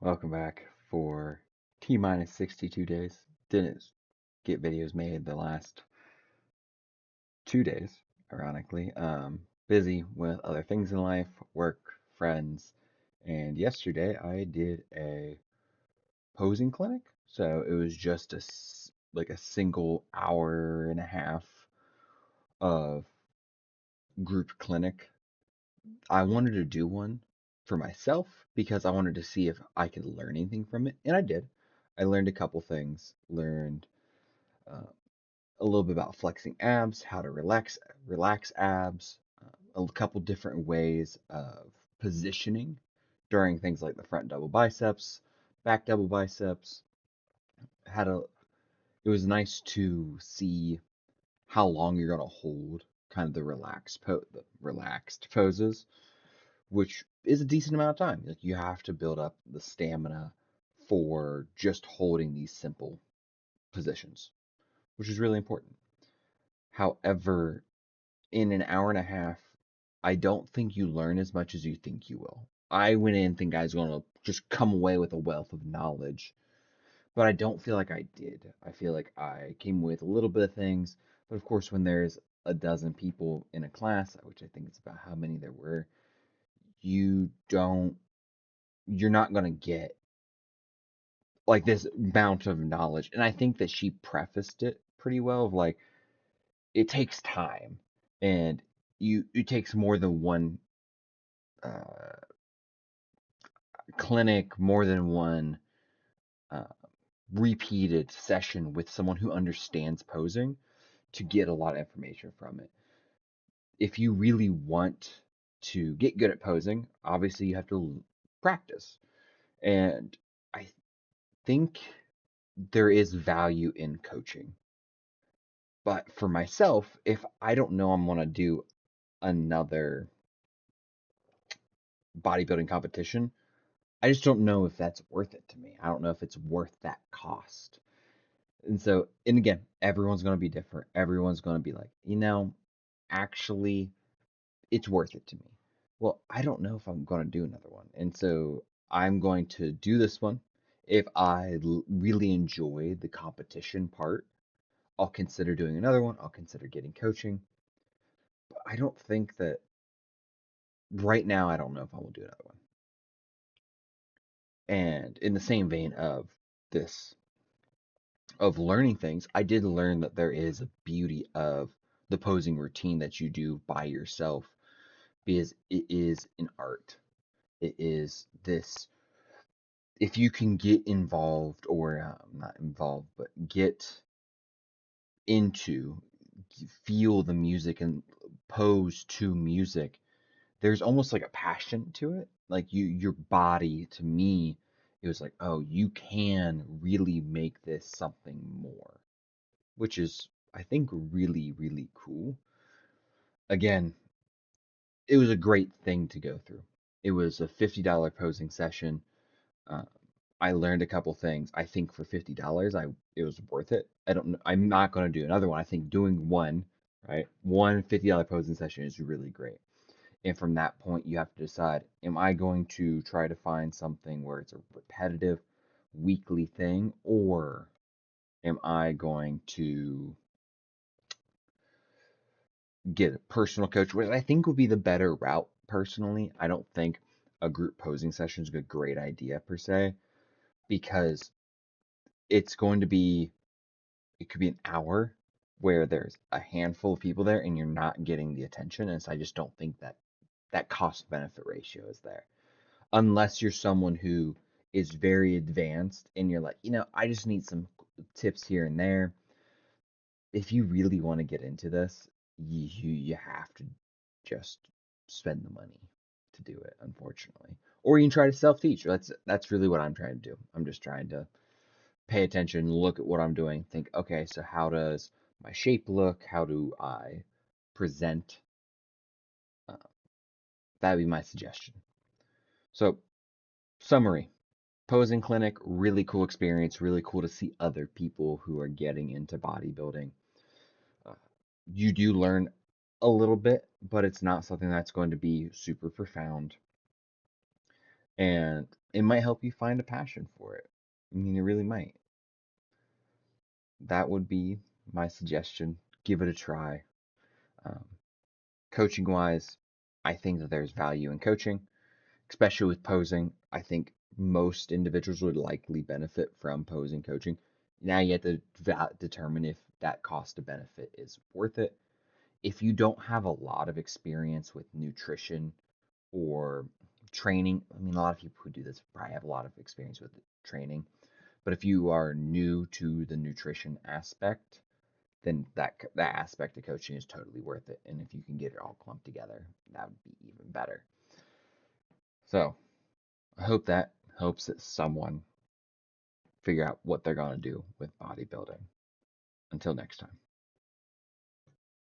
Welcome back for T minus 62 days. Didn't get videos made the last 2 days, ironically. Busy with other things in life, work, friends, and yesterday I did a posing clinic. So it was just like a single hour and a half of group clinic. I wanted to do one for myself because I wanted to see if I could learn anything from it, and I did. I learned a couple things. Learned uh, a little bit about flexing abs, how to relax abs, a couple different ways of positioning during things like the front double biceps, back double biceps. Had a It was nice to see how long you're gonna hold kind of the relaxed poses, which is a decent amount of time. Like you have to build up the stamina for just holding these simple positions, which is really important. However, in an hour and a half, I don't think you learn as much as you think you will. I went in thinking I was going to just come away with a wealth of knowledge, but I don't feel like I did. I feel like I came away with a little bit of things, but of course, when there's a dozen people in a class, which I think is about how many there were, you don't, you're not going to get like this amount of knowledge. And I think that she prefaced it pretty well of like, it takes time and it takes more than one uh, clinic, more than one uh, repeated session with someone who understands posing to get a lot of information from it. If you really want to get good at posing, obviously you have to practice. And I think there is value in coaching. But for myself, if I don't know I'm going to do another bodybuilding competition, I just don't know if that's worth it to me. I don't know if it's worth that cost. And so, and again, everyone's going to be different. Everyone's going to be like, actually, it's worth it to me. Well, I don't know if I'm going to do another one. And so I'm going to do this one. If I really enjoy the competition part, I'll consider doing another one. I'll consider getting coaching. But I don't think that right now, I don't know if I will do another one. And in the same vein this, of learning things, I did learn that there is a beauty of the posing routine that you do by yourself because it is an art. It is this, if you can get involved or not involved, but get into, feel the music and pose to music, there's almost like a passion to it. Like your body, to me, it was like, oh, you can really make this something more, which is, I think, really, really cool. Again, it was a great thing to go through. It was a $50 posing session. Uh, I learned a couple things. I think for $50, it was worth it. I don't. I'm not going to do another one. I think doing one, right, one $50 posing session is really great. And from that point, you have to decide: am I going to try to find something where it's a repetitive, weekly thing, or am I going to get a personal coach, which I think would be the better route personally. I don't think a group posing session is a great idea per se because it's going to be, it could be an hour where there's a handful of people there and you're not getting the attention. And so I just don't think that that cost benefit ratio is there. Unless you're someone who is very advanced and you're like, I just need some tips here and there. If you really want to get into this, you have to just spend the money to do it, unfortunately. Or you can try to self-teach. That's really what I'm trying to do. I'm just trying to pay attention, look at what I'm doing, think, okay, so how does my shape look? How do I present? Uh, that would be my suggestion. So, summary. Posing clinic, really cool experience, really cool to see other people who are getting into bodybuilding. Uh, you do learn a little bit, but it's not something that's going to be super profound. And it might help you find a passion for it. I mean, it really might. That would be my suggestion. Give it a try. Um, Coaching wise, I think that there's value in coaching, especially with posing. I think most individuals would likely benefit from posing coaching. Now you have to determine if that cost to benefit is worth it. If you don't have a lot of experience with nutrition or training, I mean, a lot of people who do this probably have a lot of experience with training, but if you are new to the nutrition aspect, then that aspect of coaching is totally worth it. And if you can get it all clumped together, that would be even better. So I hope that helps someone figure out what they're going to do with bodybuilding. Until next time.